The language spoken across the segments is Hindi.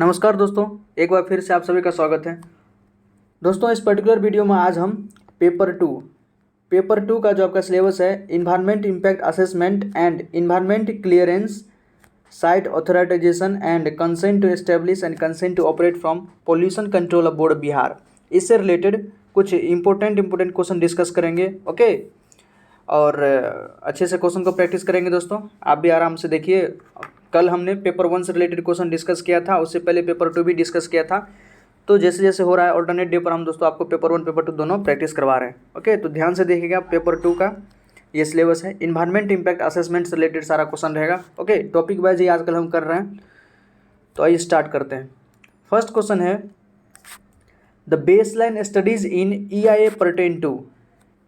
नमस्कार दोस्तों, एक बार फिर से आप सभी का स्वागत है। दोस्तों, इस पर्टिकुलर वीडियो में आज हम पेपर टू का जो आपका सिलेबस है, environment impact assessment and environment clearance, site authorisation and consent to establish and consent to operate from pollution control board Bihar, इससे रिलेटेड कुछ इंपॉर्टेंट क्वेश्चन डिस्कस करेंगे। ओके, और अच्छे से क्वेश्चन को प्रैक्टिस करेंगे। दोस्तों, आप भी आराम से देखिए। कल हमने पेपर 1 से रिलेटेड क्वेश्चन डिस्कस किया था, उससे पहले पेपर 2 भी डिस्कस किया था। तो जैसे जैसे हो रहा है ऑल्टरनेट डे पर हम दोस्तों आपको पेपर 1 पेपर 2 दोनों प्रैक्टिस करवा रहे हैं। ओके, तो ध्यान से देखिएगा। पेपर 2 का ये सिलेबस है, इन्वायरमेंट इम्पैक्ट असेसमेंट से रिलेटेड सारा क्वेश्चन रहेगा। ओके, टॉपिक वाइज ही आजकल हम कर रहे हैं, तो आइए स्टार्ट करते हैं। फर्स्ट क्वेश्चन है, the baseline studies in EIA pertain to.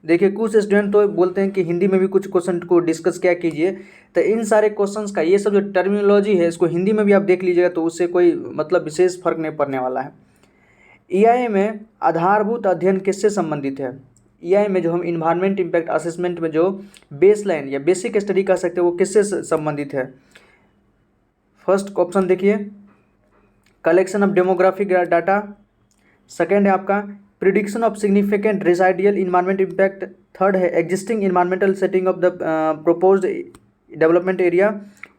देखिए, कुछ स्टूडेंट तो बोलते हैं कि हिंदी में भी कुछ क्वेश्चन को डिस्कस क्या कीजिए, तो इन सारे क्वेश्चंस का ये सब जो टर्मिनोलॉजी है इसको हिंदी में भी आप देख लीजिएगा, तो उससे कोई मतलब विशेष फर्क नहीं पड़ने वाला है। EIA में आधारभूत अध्ययन किससे संबंधित है? EIA में जो हम इन्वायरमेंट इम्पैक्ट असेसमेंट में जो बेसलाइन या बेसिक स्टडी कर सकते हैं, वो किससे संबंधित है? फर्स्ट ऑप्शन देखिए, collection of demographic data. Second है आपका prediction of significant residual environment impact. Third है existing environmental setting of the proposed development area.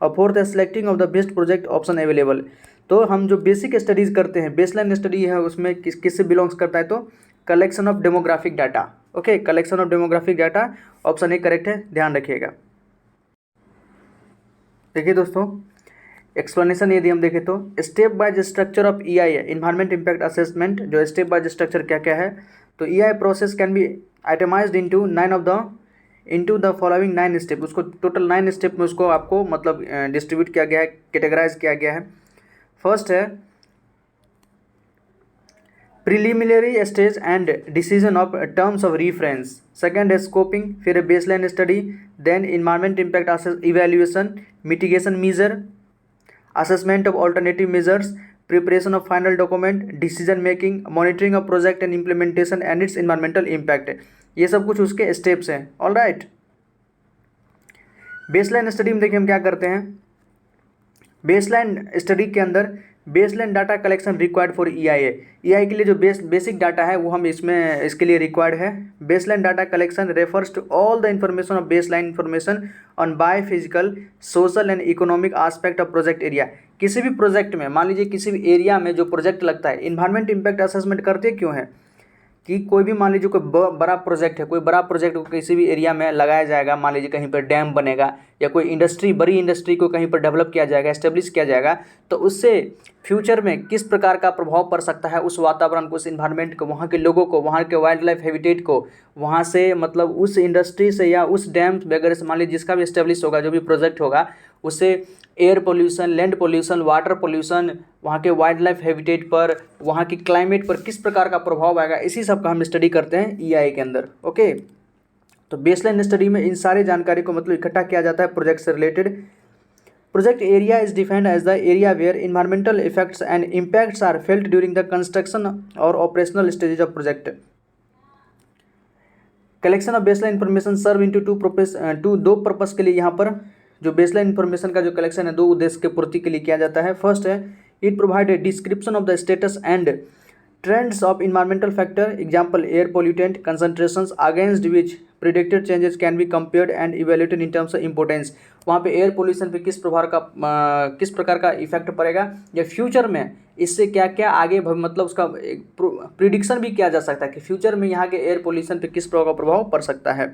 और फोर्थ है selecting of the best project option available. तो हम जो बेसिक स्टडीज़ करते हैं, बेसलाइन स्टडी है, उसमें किससे बिलोंग्स करता है? तो collection of demographic data. Okay, collection of demographic data, option A correct है, ध्यान रखिएगा। देखिए दोस्तों, एक्सप्लेनेशन यदि हम देखें तो step by structure of EIA environment impact assessment, जो स्टेप बाय स्ट्रक्चर क्या क्या है, तो EIA process can be itemised into the following 9 step. उसको टोटल 9 स्टेप में उसको आपको मतलब डिस्ट्रीब्यूट किया गया है, कैटेगराइज किया गया है। फर्स्ट है preliminary stage and decision of terms of reference. Second है स्कोपिंग, फिर baseline study, then environment impact evaluation, mitigation measure, assessment of alternative measures, preparation of final document, decision making, monitoring of project and implementation and its environmental impact। ये सब कुछ उसके स्टेप्स हैं। ऑल राइट, बेसलाइन स्टडी में देखिए हम क्या करते हैं। बेसलाइन स्टडी के अंदर baseline data collection required for EIA के लिए जो बेसिक डाटा है वो हम इसके लिए रिक्वायर्ड है। Baseline data collection refers to all the information of baseline information on biophysical, social and economic aspect of project area. किसी भी प्रोजेक्ट में, मान लीजिए किसी भी एरिया में जो प्रोजेक्ट लगता है, इन्वायरमेंट इम्पैक्ट असेसमेंट करते क्यों है कि कोई भी मान लीजिए कोई बड़ा प्रोजेक्ट है, कोई बड़ा प्रोजेक्ट को किसी भी एरिया में लगाया जाएगा, मान लीजिए कहीं पर डैम बनेगा या कोई इंडस्ट्री, बड़ी इंडस्ट्री को कहीं पर डेवलप किया जाएगा, एस्टेब्लिश किया जाएगा, तो उससे फ्यूचर में किस प्रकार का प्रभाव पड़ सकता है उस वातावरण को, उस इन्वायरमेंट को, वहाँ के लोगों को, वहाँ के वाइल्ड लाइफ हैबिटेट को, वहाँ से मतलब उस इंडस्ट्री से या उस डैम वगैरह से मान लीजिए जिसका भी एस्टेब्लिश होगा, जो भी प्रोजेक्ट होगा, उससे air pollution, land pollution, water pollution, वहाँ के वाइल्ड लाइफ हैबिटेट पर, वहाँ की क्लाइमेट पर किस प्रकार का प्रभाव आएगा, इसी सब का हम स्टडी करते हैं EIA के अंदर। ओके, तो बेसलाइन स्टडी में इन सारी जानकारी को मतलब इकट्ठा किया जाता है प्रोजेक्ट से related. Project area is defined as the area where environmental effects and impacts are felt during the construction और operational stages of project. Collection of baseline information serve into दो पर्पस के लिए यहाँ पर जो बेसलाइन इन्फॉर्मेशन का जो कलेक्शन है, दो उद्देश्य के पूर्ति के लिए किया जाता है। फर्स्ट है it provide a description of the status and trends of environmental factor, example air pollutant concentrations against which predicted changes can be compared and evaluated in terms of importance. वहाँ पे एयर पोल्यूशन पे किस प्रकार का इफेक्ट पड़ेगा, या फ्यूचर में इससे क्या क्या आगे मतलब उसका एक प्रिडिक्शन भी किया जा सकता है कि फ्यूचर में यहाँ के एयर पोल्यूशन पे किस प्रकार का प्रभाव पड़ सकता है।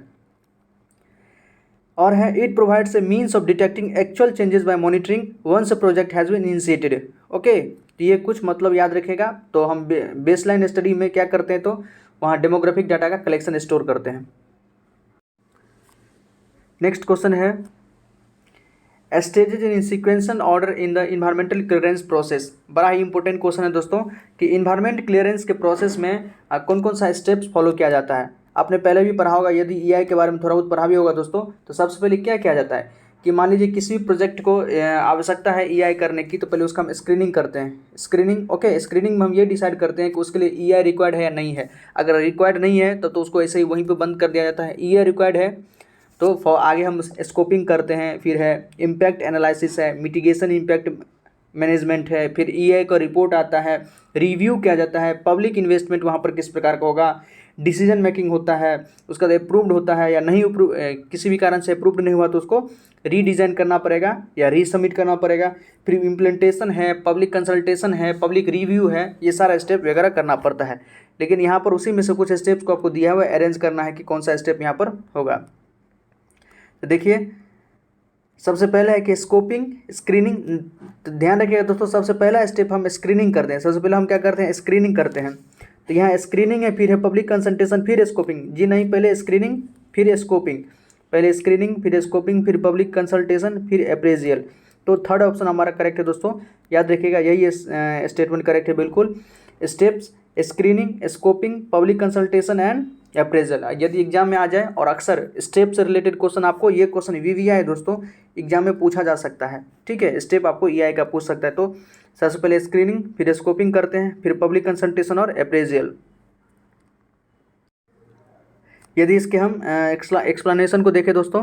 और है it provides a means of detecting actual changes by monitoring once a project has been initiated. Okay, तो ये कुछ मतलब याद रखेगा। तो हम बेसलाइन स्टडी में क्या करते हैं, तो वहाँ डेमोग्राफिक डाटा का कलेक्शन स्टोर करते हैं। नेक्स्ट क्वेश्चन है stages in sequential order in the environmental clearance process. बड़ा ही इंपॉर्टेंट क्वेश्चन है दोस्तों कि इन्वायरमेंट क्लियरेंस के प्रोसेस में कौन कौन सा स्टेप्स फॉलो किया जाता है। आपने पहले भी पढ़ा होगा, यदि EIA के बारे में थोड़ा बहुत पढ़ा भी होगा दोस्तों, तो सबसे पहले क्या किया जाता है कि मान लीजिए किसी भी प्रोजेक्ट को आवश्यकता है EIA करने की, तो पहले उसका हम स्क्रीनिंग करते हैं। स्क्रीनिंग, ओके, स्क्रीनिंग में हम ये डिसाइड करते हैं कि उसके लिए EIA रिक्वायर्ड है या नहीं है। अगर रिक्वायर्ड नहीं है तो उसको ऐसे ही वहीं पे बंद कर दिया जाता है। EIA रिक्वायर्ड है तो आगे हम स्कोपिंग करते हैं। फिर है इम्पैक्ट एनालिसिस है, मिटिगेशन इम्पैक्ट मैनेजमेंट है, फिर ईआई का रिपोर्ट आता है, रिव्यू किया जाता है, पब्लिक इन्वेस्टमेंट वहाँ पर किस प्रकार का होगा, डिसीजन मेकिंग होता है, उसका अप्रूव्ड होता है या नहीं अप्रूव, किसी भी कारण से अप्रूव्ड नहीं हुआ तो उसको रीडिज़ाइन करना पड़ेगा या रीसबमिट करना पड़ेगा, फिर इम्प्लीमेंटेशन है, पब्लिक कंसल्टेशन है, पब्लिक रिव्यू है, ये सारा स्टेप वगैरह करना पड़ता है। लेकिन यहाँ पर उसी में से कुछ स्टेप्स को आपको दिया हुआ है, अरेंज करना है कि कौन सा स्टेप यहाँ पर होगा। तो देखिए सबसे पहला है कि स्कोपिंग स्क्रीनिंग। तो ध्यान रखिएगा दोस्तों, सबसे पहला स्टेप हम स्क्रीनिंग करते हैं। सबसे पहले हम क्या करते हैं, स्क्रीनिंग करते हैं। तो यहाँ स्क्रीनिंग है, फिर है पब्लिक कंसल्टेशन, फिर स्कोपिंग। जी नहीं, पहले स्क्रीनिंग फिर स्कोपिंग, पहले स्क्रीनिंग फिर स्कोपिंग फिर पब्लिक कंसल्टेशन फिर अप्रेजियल। तो थर्ड ऑप्शन हमारा करेक्ट है दोस्तों, याद रखिएगा, यही स्टेटमेंट करेक्ट है बिल्कुल। Steps screening, scoping, public consultation and appraisal. यदि एग्जाम में आ जाए और अक्सर स्टेप से रिलेटेड क्वेश्चन, आपको ये क्वेश्चन वीवीआई दोस्तों एग्जाम में पूछा जा सकता है, ठीक है, स्टेप आपको ईआई का पूछ सकता है। तो सबसे पहले स्क्रीनिंग फिर स्कोपिंग करते हैं, फिर पब्लिक कंसल्टेशन और अप्रेजल। यदि इसके हम एक्सप्लेनेशन को देखें दोस्तों,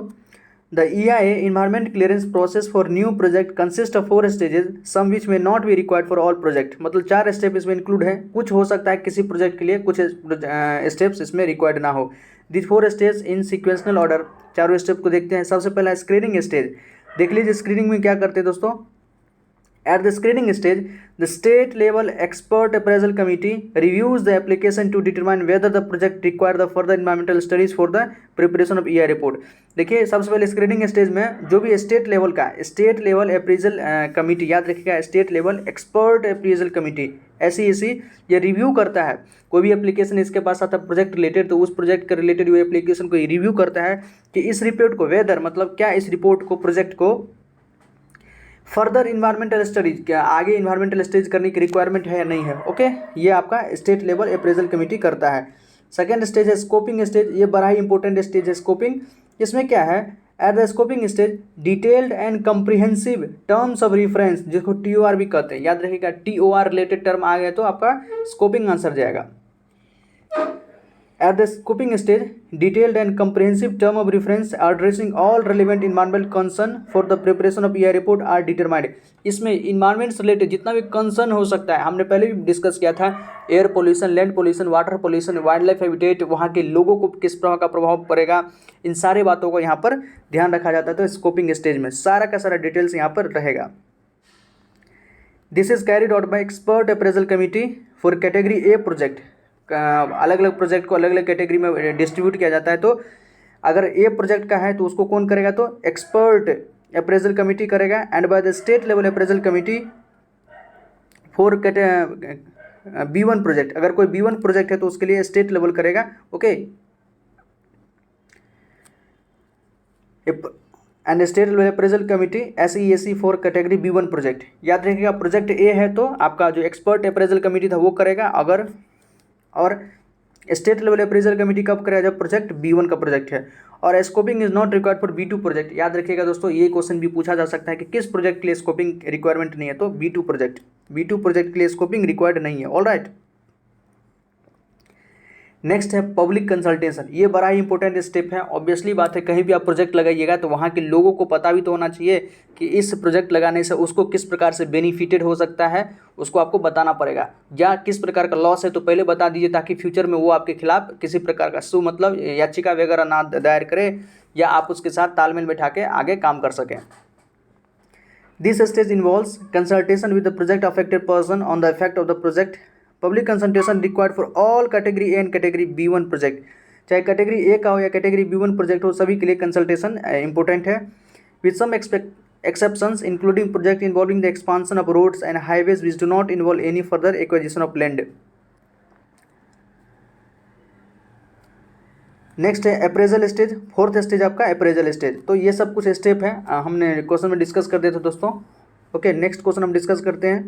the EIA environment clearance process for new project consists of 4 stages, some which may not be required for all project। मतलब 4 स्टेप इसमें इंक्लूड है, कुछ हो सकता है किसी प्रोजेक्ट के लिए, कुछ स्टेप्स इसमें रिक्वायर्ड ना हो। दिस 4 स्टेज इन सिक्वेंशनल ऑर्डर, चारों स्टेप को देखते हैं। सबसे पहला स्क्रीनिंग स्टेज, देख लीजिए स्क्रीनिंग में क्या करते हैं दोस्तों। At the screening stage, the state level expert appraisal committee reviews the application to determine whether the project require the further environmental studies for the preparation of EI report। देखिए सबसे पहले स्क्रीनिंग स्टेज में जो भी स्टेट लेवल का, स्टेट लेवल अप्रेजल कमेटी, याद रखिएगा state level expert appraisal committee, SEAC, ये रिव्यू करता है। कोई भी एप्लीकेशन इसके पास आता है प्रोजेक्ट रिलेटेड, तो उस प्रोजेक्ट के रिलेटेड वो एप्लीकेशन को रिव्यू करता है कि इस रिपोर्ट को वेदर मतलब क्या, इस रिपोर्ट को प्रोजेक्ट को फर्दर इन्वायरमेंटल स्टडीज, क्या आगे इन्वायरमेंटल स्टडीज करने की रिक्वायरमेंट है या नहीं है। ओके, ये आपका स्टेट लेवल अप्रेजल कमेटी करता है। सेकेंड स्टेज है स्कोपिंग स्टेज, ये बड़ा ही इंपॉर्टेंट स्टेज है स्कोपिंग। इसमें क्या है, at the scoping stage detailed and comprehensive terms of reference, जिसको TOR भी कहते हैं, याद रखिएगा TOR रिलेटेड टर्म आ गया तो आपका स्कोपिंग आंसर जाएगा। At the scoping stage, detailed and comprehensive term of reference addressing all relevant environmental concern for the preparation of EI report are determined। इसमें इन्वायरमेंट से रिलेटेड जितना भी कंसर्न हो सकता है, हमने पहले भी डिस्कस किया था, air pollution, land pollution, water pollution, wild life habitat, वहाँ के लोगों को किस प्रकार का प्रभाव पड़ेगा, इन सारे बातों को यहाँ पर ध्यान रखा जाता है। तो स्कोपिंग स्टेज में सारा का सारा डिटेल्स यहाँ पर रहेगा। This is carried out by expert appraisal committee for category A project. अलग अलग प्रोजेक्ट को अलग अलग कैटेगरी में डिस्ट्रीब्यूट किया जाता है। तो अगर ए प्रोजेक्ट का है तो उसको कौन करेगा, तो एक्सपर्ट अप्रेजल कमेटी करेगा, and by the state level appraisal committee for B1 project. अगर कोई B1 प्रोजेक्ट है तो उसके लिए स्टेट लेवल करेगा। Okay, and state level appraisal committee SEAC for category B1 project. याद रखिएगा प्रोजेक्ट ए है तो आपका जो एक्सपर्ट अप्रेजल कमेटी था वो करेगा, अगर और स्टेट लेवल अप्रेजल कमेटी कब करेगा, जब प्रोजेक्ट B1 का प्रोजेक्ट है। और scoping is not required for B2 project. याद रखिएगा दोस्तों, ये क्वेश्चन भी पूछा जा सकता है कि किस प्रोजेक्ट के लिए स्कोपिंग रिक्वायरमेंट नहीं है, तो B2 प्रोजेक्ट के लिए स्कोपिंग रिक्वायर्ड नहीं है। ऑल राइट, नेक्स्ट है पब्लिक कंसल्टेशन। ये बड़ा ही इंपॉर्टेंट स्टेप है। ऑब्वियसली बात है, कहीं भी आप प्रोजेक्ट लगाइएगा तो वहाँ के लोगों को पता भी तो होना चाहिए कि इस प्रोजेक्ट लगाने से उसको किस प्रकार से बेनिफिटेड हो सकता है, उसको आपको बताना पड़ेगा। या किस प्रकार का लॉस है तो पहले बता दीजिए, ताकि फ्यूचर में वो आपके खिलाफ किसी प्रकार का मतलब याचिका वगैरह ना दायर करे, या आप उसके साथ तालमेल बैठा के आगे काम कर सकें। This stage involves consultation with the project affected person on the effect of the project. Public consultation required for all category A and category B1 project. चाहे कैटेगरी ए का हो या कैटेगरी B1 प्रोजेक्ट हो, सभी के लिए कंसल्टेशन इंपॉर्टेंट है। With some exceptions including project involving the expansion of roads and highways which do not involve any further acquisition of land। Next है अप्रेजल स्टेज, फोर्थ स्टेज आपका अप्रेजल स्टेज। तो ये सब कुछ स्टेप है, हमने क्वेश्चन में डिस्कस कर दिए थे दोस्तों। ओके, नेक्स्ट क्वेश्चन हम डिस्कस करते हैं।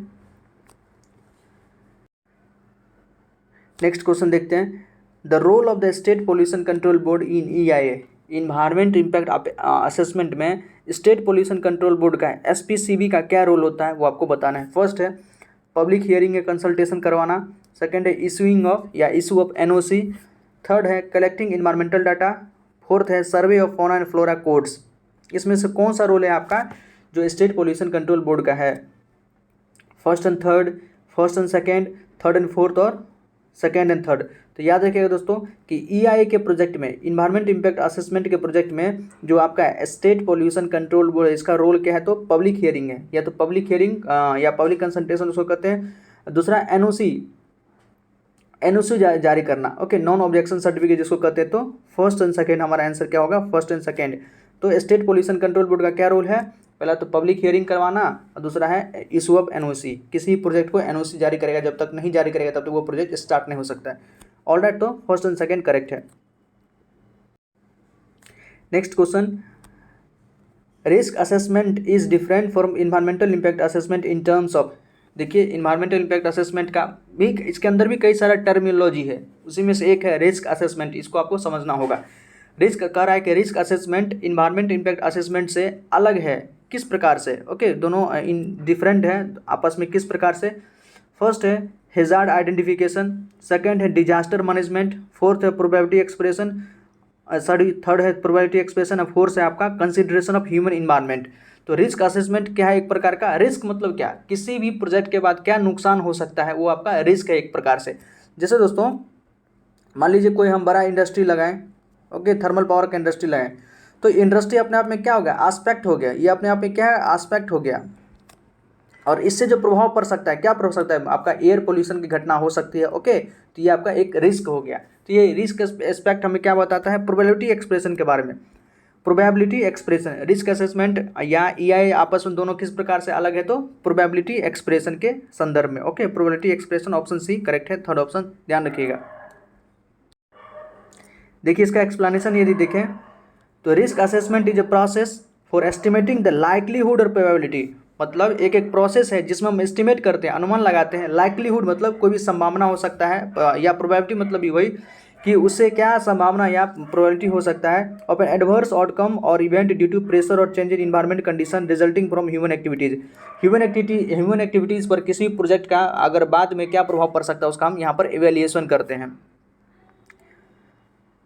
नेक्स्ट क्वेश्चन देखते हैं, the role of the state pollution control board in EIA, environment impact assessment में स्टेट पोल्यूशन कंट्रोल बोर्ड का SPCB का क्या रोल होता है वो आपको बताना है। फर्स्ट है पब्लिक हियरिंग या कंसल्टेशन करवाना, सेकंड है इशूइंग ऑफ या इशू ऑफ NOC, थर्ड है कलेक्टिंग इन्वायरमेंटल डाटा, फोर्थ है survey of fauna and flora codes. इसमें से कौन सा रोल है आपका जो स्टेट पोल्यूशन कंट्रोल बोर्ड का है। First and third, first and second, third and fourth और सेकेंड एंड थर्ड। तो याद रखिएगा दोस्तों कि ईआई के प्रोजेक्ट में, इन्वायरमेंट इम्पैक्ट असेसमेंट के प्रोजेक्ट में जो आपका स्टेट पोल्यूशन कंट्रोल बोर्ड है, इसका रोल क्या है, तो पब्लिक हियरिंग है, या तो पब्लिक हियरिंग या पब्लिक कंसल्टेशन उसको कहते हैं। दूसरा एनओसी जारी करना, ओके, नॉन ऑब्जेक्शन सर्टिफिकेट जिसको कहते हैं। तो फर्स्ट एंड सेकेंड हमारा आंसर क्या होगा, फर्स्ट एंड सेकेंड। तो स्टेट पोल्यूशन कंट्रोल बोर्ड का क्या रोल है, पहला तो पब्लिक हियरिंग करवाना और दूसरा है इशू ऑफ एनओसी। किसी प्रोजेक्ट को एनओसी जारी करेगा, जब तक नहीं जारी करेगा तब तक वो प्रोजेक्ट स्टार्ट नहीं हो सकता है। ऑलराइट, तो फर्स्ट एंड सेकेंड करेक्ट है। Next question, risk assessment is different from environmental impact assessment in terms of. देखिए इन्वायरमेंटल इम्पैक्ट असेसमेंट का भी, इसके अंदर भी कई सारा टर्मिनोलॉजी है, उसी में से एक है रिस्क असेसमेंट, इसको आपको समझना होगा। रिस्क कह रहा है कि risk assessment environment impact assessment से अलग है, किस प्रकार से, ओके, दोनों डिफरेंट है आपस में, किस प्रकार से। फर्स्ट है हैजार्ड आइडेंटिफिकेशन, सेकंड है डिजास्टर मैनेजमेंट, फोर्थ है प्रोबेबिलिटी एक्सप्रेशन, थर्ड है प्रोबेबिलिटी एक्सप्रेशन, और फोर्थ है आपका कंसिडरेशन ऑफ ह्यूमन इन्वायरमेंट। तो रिस्क असेसमेंट क्या है, एक प्रकार का रिस्क मतलब क्या, किसी भी प्रोजेक्ट के बाद क्या नुकसान हो सकता है, वो आपका रिस्क है एक प्रकार से। जैसे दोस्तों मान लीजिए कोई हम बड़ा इंडस्ट्री लगाएं, ओके, थर्मल पावर का इंडस्ट्री लगाएं, तो इंडस्ट्री अपने आप में क्या हो गया, आस्पेक्ट हो गया, ये अपने आप में क्या है, आस्पेक्ट हो गया। और इससे जो प्रभाव पड़ सकता है, क्या पड़ सकता है, आपका एयर पोल्यूशन की घटना हो सकती है, ओके, तो ये आपका एक रिस्क हो गया। तो ये रिस्क एस्पेक्ट हमें क्या बताता है, प्रोबेबिलिटी एक्सप्रेशन के बारे में। प्रोबेबिलिटी एक्सप्रेशन, रिस्क असेसमेंट या ईआई आपस में दोनों किस प्रकार से अलग है, तो प्रोबेबिलिटी एक्सप्रेशन के संदर्भ में, okay, probability expression option C correct है, थर्ड ऑप्शन ध्यान रखिएगा। देखिए इसका एक्सप्लेनेशन यदि देखें तो risk assessment is a process for estimating the likelihood और प्रोबेबिलिटी, मतलब एक एक प्रोसेस है जिसमें हम एस्टिमेट करते हैं, अनुमान लगाते हैं। लाइक्लीहुड मतलब कोई भी संभावना हो सकता है, या प्रोबेबिलिटी मतलब भी वही कि उससे क्या संभावना या प्रोबेबिलिटी हो सकता है ऑफ एन एडवर्स आउटकम और इवेंट ड्यू टू प्रेशर और change in environment condition resulting from human activities. Human activities पर किसी प्रोजेक्ट का अगर बाद में क्या प्रभाव पड़ सकता है, उसका हम यहाँ पर इवेल्युएशन करते हैं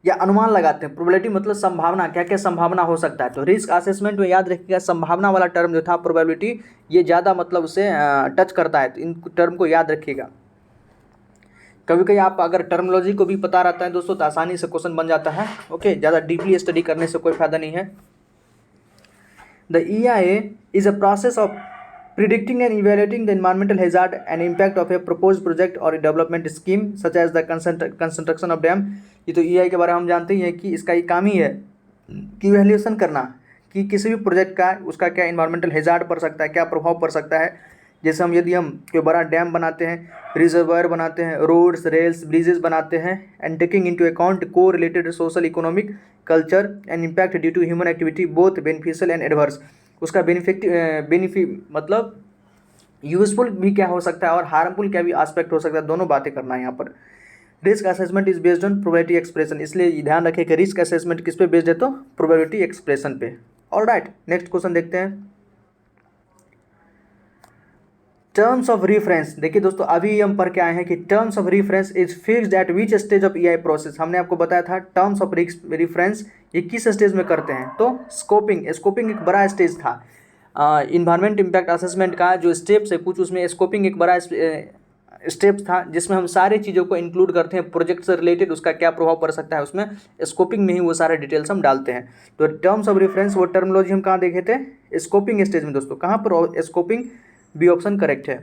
या अनुमान लगाते हैं। प्रोबेबिलिटी मतलब संभावना, क्या क्या संभावना हो सकता है। तो रिस्क असेसमेंट में याद रखिएगा संभावना वाला टर्म जो था प्रोबेबिलिटी, ये ज़्यादा मतलब उसे टच करता है, तो इन टर्म को याद रखिएगा। कभी कभी आप अगर टर्मिनोलॉजी को भी पता रहता है दोस्तों तो आसानी से क्वेश्चन बन जाता है, ओके, ज़्यादा डीपली स्टडी करने से कोई फायदा नहीं है। The EIA is a process of predicting and evaluating the environmental hazard and impact of a proposed project or a development scheme such as the construction of dam। ये तो EIA के बारे में हम जानते ही हैं कि इसका ये काम ही है कि इवैल्यूएशन करना कि किसी भी प्रोजेक्ट का उसका क्या इन्वायरमेंटल हैजार्ड पड़ सकता है, क्या प्रभाव पड़ सकता है। जैसे यदि हम कोई बड़ा डैम बनाते हैं, रिजर्वायर बनाते हैं, रोड्स, रेल्स, ब्रिजेस बनाते हैं, एंड टेकिंग इनटू अकाउंट को related social, economic, culture and impact due to human activity both beneficial and adverse. उसका बेनिफिट मतलब यूजफुल भी क्या हो सकता है और हार्मफुल क्या भी एस्पेक्ट हो सकता है, दोनों बातें करना है यहाँ पर। Risk assessment is based on probability expression, इसलिए ध्यान रखें कि रिस्क असेसमेंट किस पे बेस्ड है, तो प्रोबेबिलिटी एक्सप्रेशन पे। ऑलराइट, नेक्स्ट क्वेश्चन देखते हैं। टर्म्स ऑफ रेफरेंस, देखिए दोस्तों अभी हम पढ़ के आए हैं कि terms of reference is fixed at which stage of EI process. हमने आपको बताया था टर्म्स ऑफ रेफरेंस ये किस स्टेज में करते हैं, तो स्कोपिंग एक बड़ा स्टेज था। इन्वायरमेंट इम्पैक्ट असेसमेंट का जो स्टेप्स है कुछ, उसमें स्कोपिंग एक बड़ा स्टेप था जिसमें हम सारी चीज़ों को इंक्लूड करते हैं, प्रोजेक्ट से रिलेटेड उसका क्या प्रभाव पड़ सकता है, उसमें स्कोपिंग में ही वो सारे डिटेल्स हम डालते हैं। तो टर्म्स ऑफ रेफरेंस वो टर्मिनोलॉजी हम कहाँ देखे थे, स्कोपिंग स्टेज में दोस्तों। कहाँ पर स्कोपिंग, बी ऑप्शन करेक्ट है।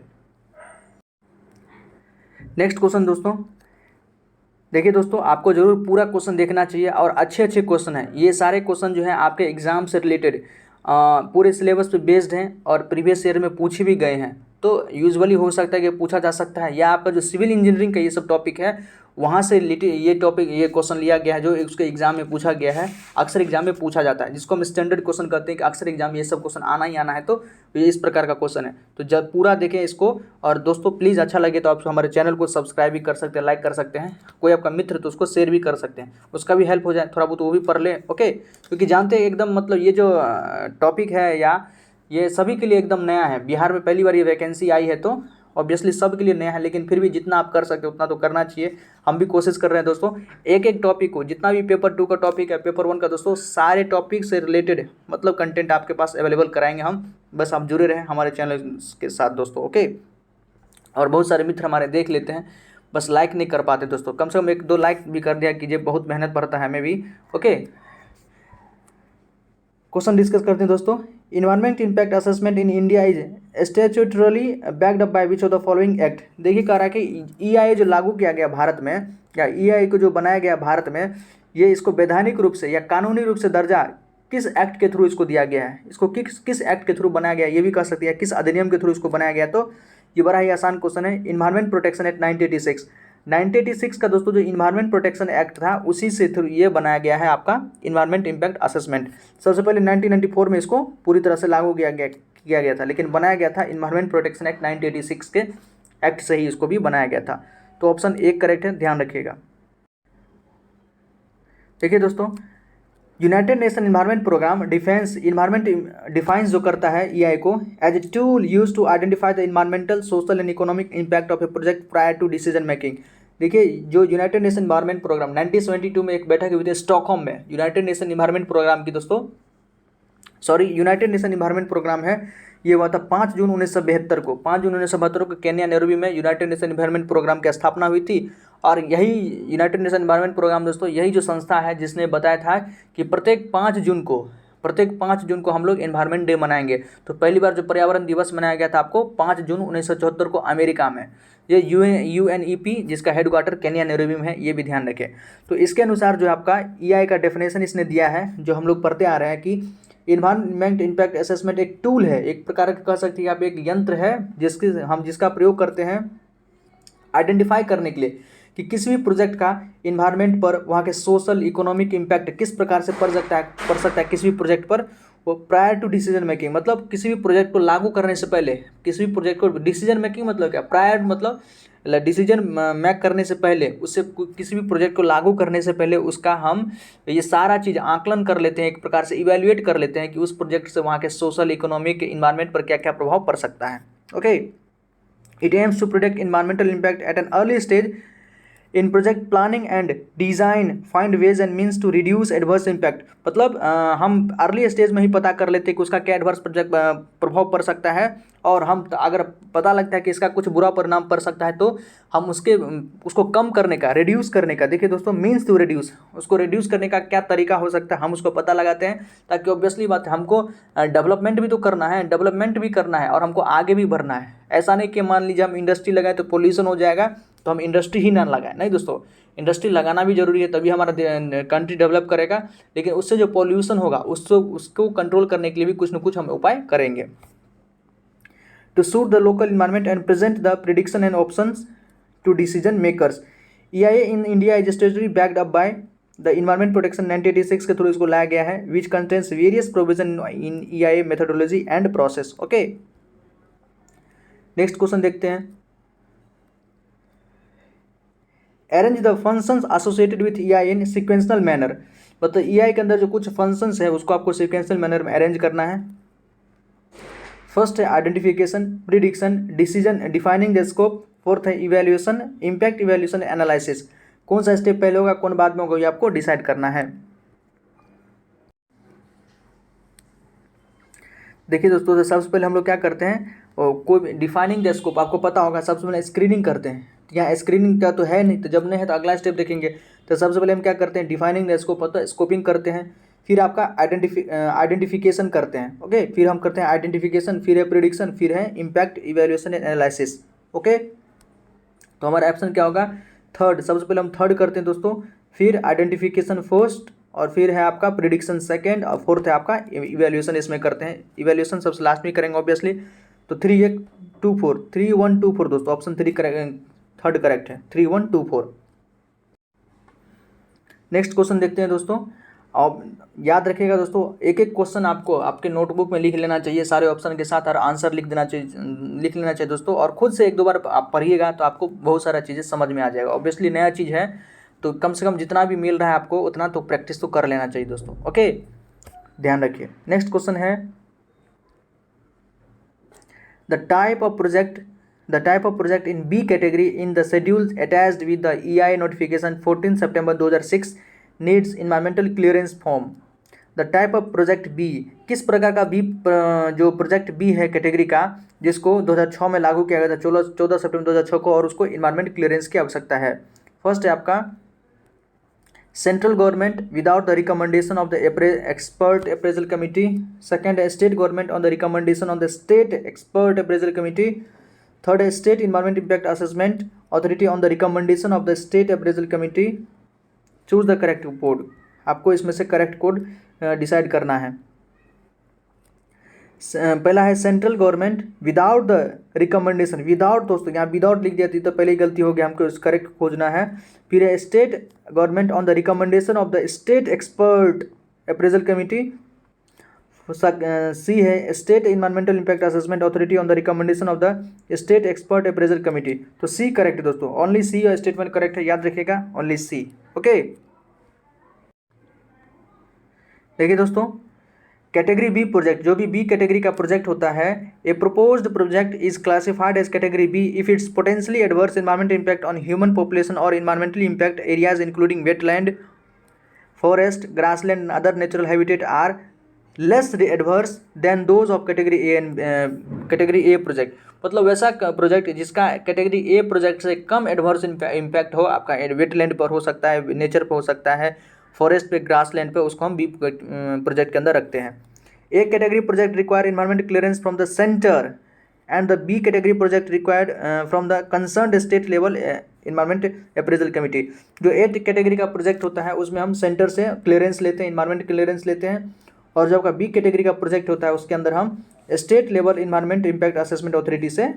नेक्स्ट क्वेश्चन दोस्तों, देखिए दोस्तों आपको जरूर पूरा क्वेश्चन देखना चाहिए और अच्छे अच्छे क्वेश्चन हैं ये सारे। क्वेश्चन जो है आपके एग्जाम से रिलेटेड पूरे सिलेबस पे बेस्ड हैं और प्रीवियस ईयर में पूछे भी गए हैं, तो यूजुअली हो सकता है कि पूछा जा सकता है, या आपका जो सिविल इंजीनियरिंग का ये सब टॉपिक है वहाँ से रिलेटेड ये क्वेश्चन लिया गया है जो उसके एग्जाम में पूछा गया है, अक्सर एग्जाम में पूछा जाता है, जिसको हम स्टैंडर्ड क्वेश्चन कहते हैं कि अक्सर एग्जाम में ये सब क्वेश्चन आना ही आना है। तो ये इस प्रकार का क्वेश्चन है, तो जब पूरा देखें इसको। और दोस्तों प्लीज़ अच्छा लगे तो आप हमारे चैनल को सब्सक्राइब भी कर सकते हैं, लाइक कर सकते हैं, कोई आपका मित्र तो उसको शेयर भी कर सकते हैं, उसका भी हेल्प हो जाए थोड़ा बहुत, वो भी पढ़ लें, ओके। क्योंकि जानते हैं एकदम मतलब ये जो टॉपिक है या ये सभी के लिए एकदम नया है, बिहार में पहली बार ये वैकेंसी आई है, तो ऑब्वियसली सब के लिए नया है, लेकिन फिर भी जितना आप कर सकते हो उतना तो करना चाहिए। हम भी कोशिश कर रहे हैं दोस्तों, एक एक टॉपिक को, जितना भी पेपर 2 का टॉपिक है, पेपर 1 का दोस्तों, सारे टॉपिक से रिलेटेड मतलब कंटेंट आपके पास अवेलेबल कराएंगे हम। बस आप जुड़े रहें हमारे चैनल के साथ दोस्तों, ओके। और बहुत सारे मित्र हमारे देख लेते हैं, बस लाइक नहीं कर पाते दोस्तों। कम से कम 1-2 लाइक भी कर दिया कीजिए, बहुत मेहनत पड़ता है हमें भी। ओके, क्वेश्चन डिस्कस करते हैं दोस्तों। Environment impact assessment in India is statutorily backed up by which of the following act. देखिए कह रहा है कि EIA जो लागू किया गया भारत में, या EIA को जो बनाया गया भारत में, ये इसको वैधानिक रूप से या कानूनी रूप से दर्जा किस एक्ट के थ्रू इसको दिया गया है, इसको किस एक्ट के थ्रू बनाया गया, ये भी कह सकते हैं किस अधिनियम के थ्रू इसको बनाया गया। तो ये बड़ा ही आसान क्वेश्चन है। इन्वायरमेंट प्रोटेक्शन एक्ट 1986 का दोस्तों जो इन्वायरमेंट प्रोटेक्शन एक्ट था उसी से थ्रू ये बनाया गया है आपका इन्वायरमेंट इम्पैक्ट असेसमेंट। सबसे पहले 1994 में इसको पूरी तरह से लागू किया गया था, लेकिन बनाया गया था इन्वायरमेंट प्रोटेक्शन एक्ट 1986 के एक्ट से ही इसको भी बनाया गया था। तो ऑप्शन 1 करेक्ट है, ध्यान रखिएगा। देखिए दोस्तों, United Nation Environment Programme defines जो करता है EIA को as a tool use to identify the environmental, social and economic impact of a project prior to decision making. देखिए जो यूनाइटेड नेशन इन्वायरमेंट प्रोग्राम 1972 में एक बैठक हुई थी स्टॉकहोम में, यूनाइटेड नेशन इन्वायरमेंट प्रोग्राम की दोस्तों, यूनाइटेड नेशन इन्वायरमेंट प्रोग्राम है, ये हुआ था 5 जून 1972 को। 5 जून 1972 को केन्या नैरोबी में यूनाइटेड नेशन इन्वायरमेंट प्रोग्राम की स्थापना हुई थी। और यही यूनाइटेड नेशन इन्वायरमेंट प्रोग्राम दोस्तों, यही जो संस्था है जिसने बताया था कि प्रत्येक 5 जून को हम लोग एनवायरमेंट डे मनाएंगे। तो पहली बार जो पर्यावरण दिवस मनाया गया था आपको 5 जून 1974 को अमेरिका में, ये UNEP जिसका हेडक्वार्टर केन्या नैरोबी में है, ये भी ध्यान रखें। तो इसके अनुसार जो आपका EIA का डेफिनेशन इसने दिया है, जो हम लोग पढ़ते आ रहे हैं कि इन्वायरमेंट इम्पैक्ट असेसमेंट एक टूल है, एक प्रकार का कह सकते हैं आप, एक यंत्र है जिसका प्रयोग करते हैं आइडेंटिफाई करने के लिए कि किसी भी प्रोजेक्ट का इन्वायरमेंट पर, वहाँ के सोशल इकोनॉमिक इम्पैक्ट किस प्रकार से पड़ सकता है किसी भी प्रोजेक्ट पर, वो प्रायर टू डिसीजन मेकिंग, मतलब किसी भी प्रोजेक्ट को लागू करने से पहले, किसी भी प्रोजेक्ट को डिसीजन मेकिंग मतलब क्या, प्रायर मतलब डिसीजन मेक करने से पहले, उससे किसी भी प्रोजेक्ट को लागू करने से पहले उसका हम ये सारा चीज़ आकलन कर लेते हैं, एक प्रकार से इवेल्युएट कर लेते हैं कि उस प्रोजेक्ट से वहाँ के सोशल इकोनॉमिक इन्वायरमेंट पर क्या क्या प्रभाव पड़ सकता है। Okay, it aims to protect environmental impact at an early stage in project planning and design, find ways and means to reduce adverse impact. मतलब हम अर्ली स्टेज में ही पता कर लेते हैं कि उसका क्या एडवर्स प्रभाव पड़ सकता है, और हम अगर पता लगता है कि इसका कुछ बुरा परिणाम पड़ सकता है तो हम उसको कम करने का, रिड्यूस करने का, देखिए दोस्तों मीन्स टू रिड्यूस, उसको रिड्यूस करने का क्या तरीका हो सकता है हम उसको पता लगाते हैं, ताकि ऑब्वियसली बात है हमको डेवलपमेंट भी तो करना है और हमको आगे भी बढ़ना है। ऐसा नहीं कि मान लीजिए हम इंडस्ट्री लगाएं तो पोल्यूशन हो जाएगा तो हम इंडस्ट्री ही ना लगाएं, नहीं दोस्तों, इंडस्ट्री लगाना भी जरूरी है, तभी हमारा कंट्री डेवलप करेगा, लेकिन उससे जो पॉल्यूशन होगा उसको कंट्रोल करने के लिए भी कुछ न कुछ हम उपाय करेंगे। To suit the local environment and present the prediction and options to decision makers. EIA in India is statutory backed up by the environment protection 1986 के थ्रू इसको लाया गया है, which contains various provision in EIA methodology and process. Okay, next question देखते हैं। Arrange the functions associated with EIA in sequential manner. मतलब EIA के अंदर जो कुछ फंक्शंस है उसको आपको सिक्वेंशनल मैनर में अरेंज करना है। फर्स्ट है identification, prediction, decision, defining the scope. Fourth है इवैल्यूएशन, इम्पैक्ट इवैल्यूएशन, एनालिसिस। कौन सा स्टेप पहले होगा कौन बाद में होगा ये आपको डिसाइड करना है। देखिए दोस्तों, तो सबसे पहले हम लोग क्या करते हैं, कोई डिफाइनिंग द स्कोप, आपको पता होगा सबसे पहले स्क्रीनिंग करते हैं। यहाँ स्क्रीनिंग का तो है नहीं, तो जब नहीं है तो अगला स्टेप देखेंगे। तो सबसे पहले हम क्या करते हैं, डिफाइनिंग द स्कोप होता है, स्कोपिंग करते हैं, फिर आपका आइडेंटिफिकेशन करते हैं। ओके, फिर हम करते हैं आइडेंटिफिकेशन, फिर है प्रिडिक्शन, फिर है impact evaluation and analysis. Okay, तो हमारा ऑप्शन क्या होगा, थर्ड। सबसे पहले हम थर्ड करते हैं दोस्तों, फिर आइडेंटिफिकेशन फर्स्ट, और फिर है आपका प्रिडिक्शन सेकेंड, और फोर्थ है आपका इवैल्यूएशन इसमें करते हैं। इवैल्यूएशन सबसे लास्ट में करेंगे ऑब्वियसली। तो 3 1 2 4 3 1 2 4 दोस्तों, ऑप्शन 3 थर्ड करेक्ट है, 3 1 2 4। नेक्स्ट क्वेश्चन देखते हैं दोस्तों। अब याद रखिएगा दोस्तों, एक एक क्वेश्चन आपको आपके नोटबुक में लिख लेना चाहिए सारे ऑप्शन के साथ, और आंसर लिख लेना चाहिए दोस्तों, और खुद से 1-2 बार आप पढ़िएगा तो आपको बहुत सारा चीज़ें समझ में आ जाएगा। ऑब्वियसली नया चीज़ है तो कम से कम जितना भी मिल रहा है आपको उतना तो प्रैक्टिस तो कर लेना चाहिए दोस्तों। ओके, ध्यान रखिए। नेक्स्ट क्वेश्चन है, the type of project in B category in the schedules attached with the EIA notification 14 September 2006 needs environmental clearance form. The type of project B, किस प्रकार का बी जो प्रोजेक्ट बी है कैटेगरी का, जिसको 2006 में लागू किया गया था, 14 सितंबर 2006 को, और उसको इन्वायरमेंट क्लियरेंस की आवश्यकता है। फर्स्ट है आपका central government without the recommendation of the expert appraisal committee. Second है state government on the recommendation of the state expert appraisal committee. Third है state environment impact assessment authority on the recommendation of the state appraisal committee. Choose the correct code, आपको इसमें से करेक्ट कोड डिसाइड करना है। पहला है central government without the recommendation, without, दोस्तों यहाँ विदाउट लिख दिया थी तो पहले ही गलती हो गया, हमको इस करेक्ट खोजना है। फिर है state government on the recommendation of the state expert appraisal committee. C है state environmental impact assessment authority on the recommendation of the state expert appraisal committee. तो सी करेक्ट है दोस्तों, ओनली सी और स्टेटमेंट करेक्ट है, याद रखिएगा, ओनली सी। ओके, देखिए दोस्तों, कैटेगरी बी प्रोजेक्ट, जो भी बी कैटेगरी का प्रोजेक्ट होता है, a proposed project is classified as category B if it's potentially adverse environment impact on human population और environmentally impact areas including wetland, forest, grassland and other natural habitat are less adverse than those of category A and category A project. मतलब वैसा प्रोजेक्ट जिसका कैटेगरी ए प्रोजेक्ट से कम एडवर्स इम्पैक्ट हो, आपका वेटलैंड पर हो सकता है, नेचर पर हो सकता है, फॉरेस्ट पे, ग्रासलैंड पे, उसको हम बी प्रोजेक्ट के अंदर रखते हैं। A category project require environment clearance from the centre and the B category project required from the concerned state level environment appraisal committee. जो ए कैटेगरी का प्रोजेक्ट होता है उसमें हम सेंटर से क्लियरेंस लेते हैं, इन्वायरमेंट क्लियरेंस लेते हैं, और जो आपका बी कैटेगरी का प्रोजेक्ट होता है उसके अंदर हम state level environment impact assessment authority से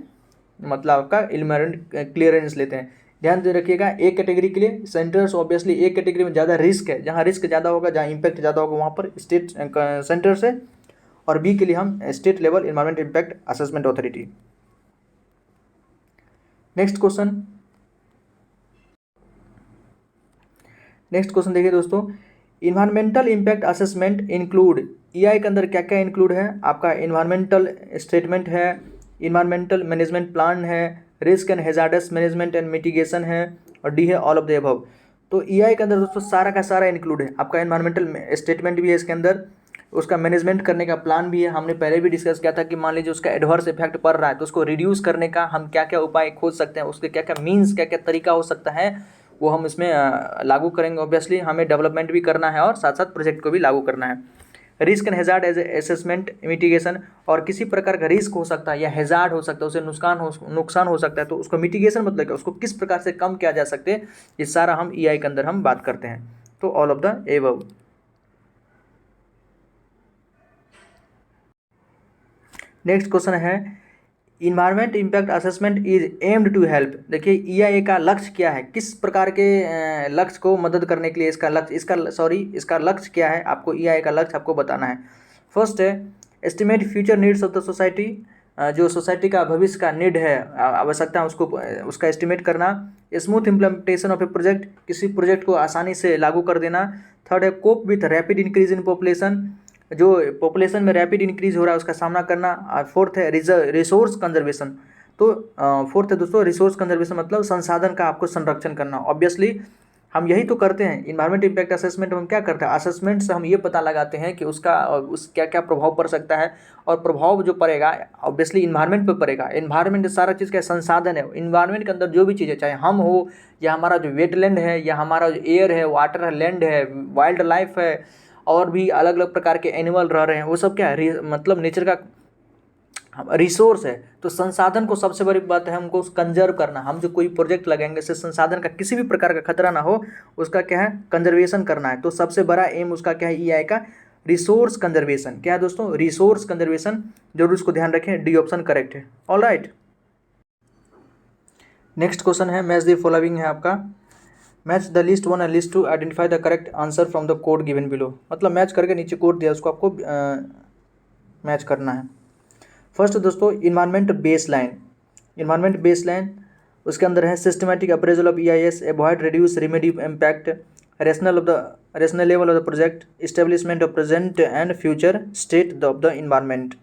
मतलब आपका इन्वायरमेंट क्लियरेंस लेते हैं। ध्यान दे रखिएगा, ए कैटेगरी के लिए सेंटर्स, ऑब्वियसली ए कैटेगरी में ज़्यादा रिस्क है, जहाँ रिस्क ज़्यादा होगा, जहाँ इम्पैक्ट ज़्यादा होगा वहाँ पर स्टेट सेंटर से, और बी के लिए हम state level environment impact assessment authority. Next question देखिए दोस्तों, environmental impact assessment include, EI के अंदर क्या क्या इंक्लूड है, आपका इन्वायरमेंटल स्टेटमेंट है, इन्वायरमेंटल मैनेजमेंट प्लान है, risk and hazards management and mitigation है, और डी है ऑल ऑफ द अबव। तो ईआई के अंदर दोस्तों सारा का सारा इंक्लूड है, आपका इन्वायरमेंटल स्टेटमेंट भी है इसके अंदर, उसका मैनेजमेंट करने का प्लान भी है। हमने पहले भी डिस्कस किया था कि मान लीजिए उसका एडवर्स इफेक्ट पड़ रहा है तो उसको रिड्यूस करने का हम क्या क्या उपाय खोज सकते हैं, उसके क्या क्या मीन्स, क्या क्या तरीका हो सकता है, वो हम इसमें लागू करेंगे। ऑब्वियसली हमें डेवलपमेंट भी करना है और साथ साथ प्रोजेक्ट को भी लागू करना है। Risk and hazard as assessment mitigation, और किसी प्रकार का रिस्क हो सकता है या हैजार्ड हो सकता है, उसे नुकसान हो सकता है, तो उसको मिटिगेशन मतलब क्या, उसको किस प्रकार से कम किया जा सकते हैं, ये सारा हम ईआई के अंदर हम बात करते हैं। तो all of the above. Next question है, environment impact assessment is aimed to help. देखिए ईआई का लक्ष्य क्या है, किस प्रकार के लक्ष्य को मदद करने के लिए इसका लक्ष्य क्या है, आपको ईआई का लक्ष्य आपको बताना है। फर्स्ट है estimate future needs of the society, जो सोसाइटी का भविष्य का नीड है, आवश्यकता है, उसका एस्टिमेट करना। Smooth implementation of a project, किसी प्रोजेक्ट को आसानी से लागू कर देना। थर्ड है cope with rapid increase in population, जो पॉपुलेशन में रैपिड इंक्रीज हो रहा है उसका सामना करना। और फोर्थ है रिसोर्स कंजर्वेशन। तो फोर्थ है दोस्तों रिसोर्स कंजर्वेशन, मतलब संसाधन का आपको संरक्षण करना। ऑब्वियसली हम यही तो करते हैं, इन्वायरमेंट इम्पैक्ट असेसमेंट हम क्या करते हैं, असेसमेंट से हम ये पता लगाते हैं कि उसका क्या क्या प्रभाव पड़ सकता है, और प्रभाव जो पड़ेगा ऑब्वियसली इन्वायरमेंट पे पड़ेगा। इन्वायरमेंट सारा चीज़ का संसाधन है, इन्वायरमेंट के अंदर जो भी चीज़ है, चाहे हम हो या हमारा जो वेटलैंड है या हमारा जो एयर है, वाटर है, लैंड है, वाइल्ड लाइफ है, और भी अलग अलग प्रकार के एनिमल रह रहे हैं, वो सब क्या है, मतलब नेचर का रिसोर्स है। तो संसाधन को सबसे बड़ी बात है हमको कंजर्व करना। हम जो कोई प्रोजेक्ट लगाएंगे इससे संसाधन का किसी भी प्रकार का खतरा ना हो, उसका क्या है, कंजर्वेशन करना है। तो सबसे बड़ा एम उसका क्या है, ईआई का रिसोर्स कंजर्वेशन। क्या है दोस्तों, रिसोर्स कंजर्वेशन, जरूर उसको ध्यान रखें, डी ऑप्शन करेक्ट है। ऑल राइट, नेक्स्ट क्वेश्चन है मैच द फॉलोइंग है आपका, match the list 1 and list 2, identify the correct answer from the code given below. मतलब मैच करके नीचे कोड दिया उसको आपको मैच करना है। फर्स्ट दोस्तों इन्वायरमेंट बेसलाइन, उसके अंदर है systematic appraisal of EIS, avoid reduce remedy impact, rational level of the project, establishment of present and future state of the environment.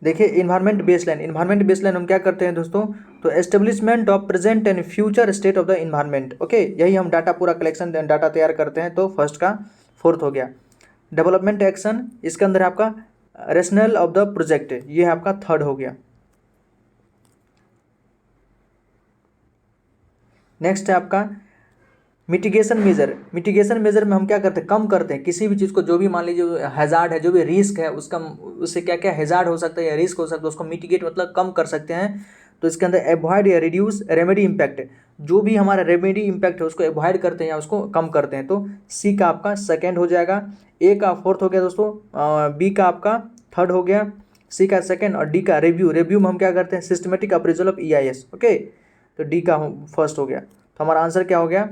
देखिए इन्वायरमेंट बेसलाइन हम क्या करते हैं दोस्तों, तो establishment of present and future state of the environment. Okay, यही हम डाटा पूरा कलेक्शन डाटा तैयार करते हैं। तो फर्स्ट का फोर्थ हो गया। डेवलपमेंट एक्शन, इसके अंदर है आपका रेशनल ऑफ द प्रोजेक्ट, ये है आपका थर्ड हो गया। नेक्स्ट है आपका मिटिगेशन मेजर में हम क्या करते हैं, कम करते हैं किसी भी चीज़ को, जो भी मान लीजिए हैजार्ड है, जो भी रिस्क है उसका, उससे क्या क्या हैजार्ड हो सकता है या रिस्क हो सकता है, उसको मिटिगेट मतलब कम कर सकते हैं। तो इसके अंदर अवॉइड या रिड्यूस रेमेडी इम्पैक्ट, जो भी हमारा रेमेडी इम्पैक्ट है उसको अवॉइड करते हैं या उसको कम करते हैं। तो सी का आपका सेकेंड हो जाएगा, ए का फोर्थ हो गया दोस्तों, बी का आपका थर्ड हो गया, सी का सेकेंड और डी का रिव्यू में हम क्या करते हैं, systematic appraisal of EIS। Okay, तो डी का फर्स्ट हो गया। तो हमारा आंसर क्या हो गया,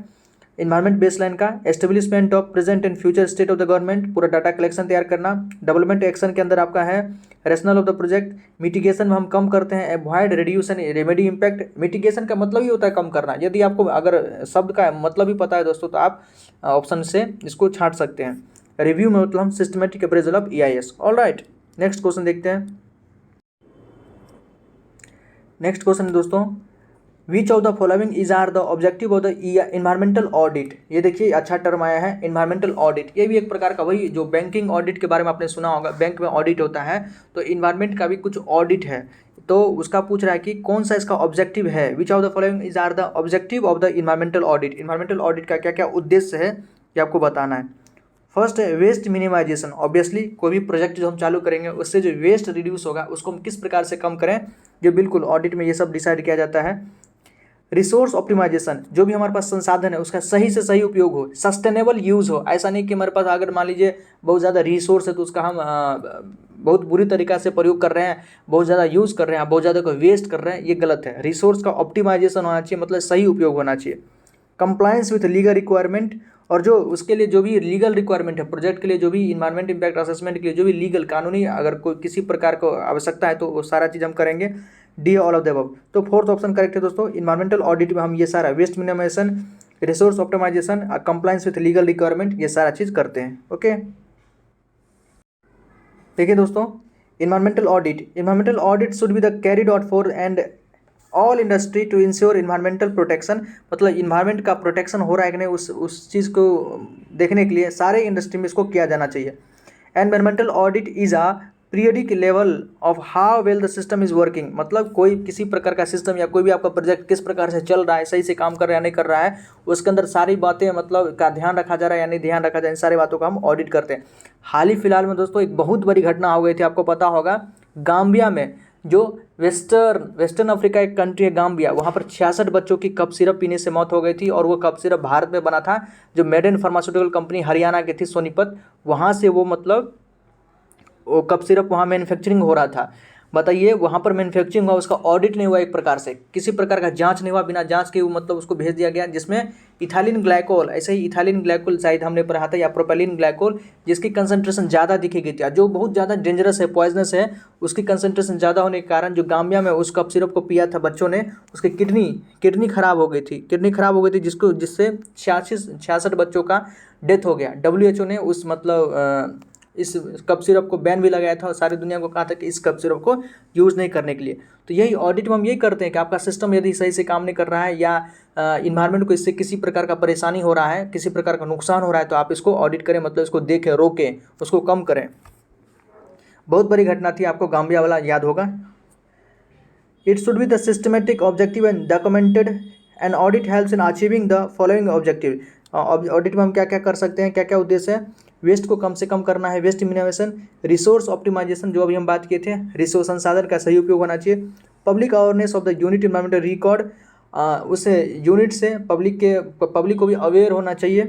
इन्वायरमेंट बेसलाइन का establishment of present and future state of the government, पूरा डाटा कलेक्शन तैयार करना। डेवलपमेंट एक्शन के अंदर आपका है rational of the project. Mitigation में हम कम करते हैं, avoid reduce and remedy impact. Mitigation का मतलब ही होता है कम करना। यदि आपको अगर शब्द का मतलब ही पता है दोस्तों तो आप ऑप्शन से इसको छांट सकते हैं। रिव्यू में मतलब हम systematic appraisal of EIS। Alright, next question देखते हैं। नेक्स्ट क्वेश्चन दोस्तों, which of the following is are the objective of the environmental audit. ये देखिए अच्छा टर्म आया है इन्वायरमेंटल ऑडिट। ये भी एक प्रकार का वही जो बैंकिंग ऑडिट के बारे में आपने सुना होगा, बैंक में ऑडिट होता है, तो इन्वायरमेंट का भी कुछ ऑडिट है। तो उसका पूछ रहा है कि कौन सा इसका ऑब्जेक्टिव है। Which of the following is are the objective of the environmental audit. Environmental audit का क्या क्या उद्देश्य है ये आपको बताना है। फर्स्ट है वेस्ट मिनिमाइजेशन। ऑब्वियसली कोई भी प्रोजेक्ट जो हम चालू करेंगे उससे जो वेस्ट रिड्यूस होगा उसको हम किस प्रकार से कम करें, ये बिल्कुल ऑडिट में ये सब डिसाइड किया जाता है। रिसोर्स ऑप्टिमाइजेशन, जो भी हमारे पास संसाधन है उसका सही से सही उपयोग हो, सस्टेनेबल यूज़ हो। ऐसा नहीं कि हमारे पास अगर मान लीजिए बहुत ज़्यादा रिसोर्स है तो उसका हम बहुत बुरी तरीक़ा से प्रयोग कर रहे हैं, बहुत ज़्यादा यूज़ कर रहे हैं, बहुत ज़्यादा को वेस्ट कर रहे हैं, ये गलत है। रिसोर्स का ऑप्टिमाइजेशन होना चाहिए, मतलब सही उपयोग होना चाहिए। कंप्लायंस विथ लीगल रिक्वायरमेंट, और जो उसके लिए जो भी लीगल रिक्वायरमेंट है प्रोजेक्ट के लिए, जो भी इन्वायरमेंट इम्पैक्ट असेसमेंट के लिए जो भी लीगल कानूनी अगर कोई किसी प्रकार को आवश्यकता है तो वो सारा चीज़ हम करेंगे। D all of the above. तो फोर्थ ऑप्शन करेक्ट है दोस्तों। इन्वायरमेंटल ऑडिट में हम ये सारा waste minimisation, resource optimisation, compliance with legal requirement, ये सारा चीज़ करते हैं। ओके, देखिए दोस्तों, environmental audit should be the carried out for and all industry to ensure environmental protection. मतलब इन्वायरमेंट का प्रोटेक्शन हो रहा है कि नहीं उस चीज़ को देखने के लिए सारे इंडस्ट्री में इसको किया जाना चाहिए। Environmental audit is a periodic level of how well the system is working. मतलब कोई किसी प्रकार का सिस्टम या कोई भी आपका प्रोजेक्ट किस प्रकार से चल रहा है, सही से काम कर रहा है या नहीं कर रहा है, उसके अंदर सारी बातें मतलब का ध्यान रखा जा रहा है या नहीं ध्यान रखा जा रहा है, इन सारी बातों का हम ऑडिट करते हैं। हाल ही फिलहाल में दोस्तों एक बहुत बड़ी घटना हो गई थी, आपको पता होगा, गाम्बिया में, जो वेस्टर्न अफ्रीका एक कंट्री है गाम्बिया, वहाँ पर 66 बच्चों की कप सिरप पीने से मौत हो गई थी। और वो कप सिरप भारत में बना था, जो मेडेन फार्मास्यूटिकल कंपनी हरियाणा की थी सोनीपत, वहाँ से वो मतलब वो कप सिरप वहाँ मैन्युफैक्चरिंग हो रहा था। बताइए, वहाँ पर मैन्युफैक्चरिंग हुआ, उसका ऑडिट नहीं हुआ, एक प्रकार से किसी प्रकार का जांच नहीं हुआ, बिना जांच के वो मतलब उसको भेज दिया गया, जिसमें इथाइलिन ग्लाइकोल, ऐसे ही इथाइलिन ग्लाइकोल शायद हमने पढ़ा था, या प्रोपेलिन ग्लाइकोल, जिसकी कंसंट्रेशन ज़्यादा दिखी गई थी, जो बहुत ज़्यादा डेंजरस है, पॉइजनस है, उसकी कंसंट्रेशन ज़्यादा होने के कारण जो गाम्बिया में उस कप सिरप को पिया था बच्चों ने, उसकी किडनी खराब हो गई थी, जिससे 66 बच्चों का डेथ हो गया। WHO ने उस मतलब इस कप सिरप को बैन भी लगाया था और सारी दुनिया को कहा था कि इस कप सिरप को यूज़ नहीं करने के लिए। तो यही ऑडिट में हम यही करते हैं कि आपका सिस्टम यदि सही से काम नहीं कर रहा है या इन्वायरमेंट को इससे किसी प्रकार का परेशानी हो रहा है, किसी प्रकार का नुकसान हो रहा है, तो आप इसको ऑडिट करें, मतलब इसको देखें, रोकें, उसको कम करें। बहुत बड़ी घटना थी, आपको गाम्बिया वाला याद होगा। It should be the systematic objective and documented and audit helps in achieving the following objective. Audit में हम क्या क्या कर सकते हैं, क्या क्या उद्देश्य है। वेस्ट को कम से कम करना है, वेस्ट मिनिमाइजेशन, रिसोर्स ऑप्टिमाइजेशन, जो अभी हम बात किए थे, रिसोर्स संसाधन का सही उपयोग होना चाहिए। Public awareness of the unit environmental record, उस यूनिट से पब्लिक को भी अवेयर होना चाहिए।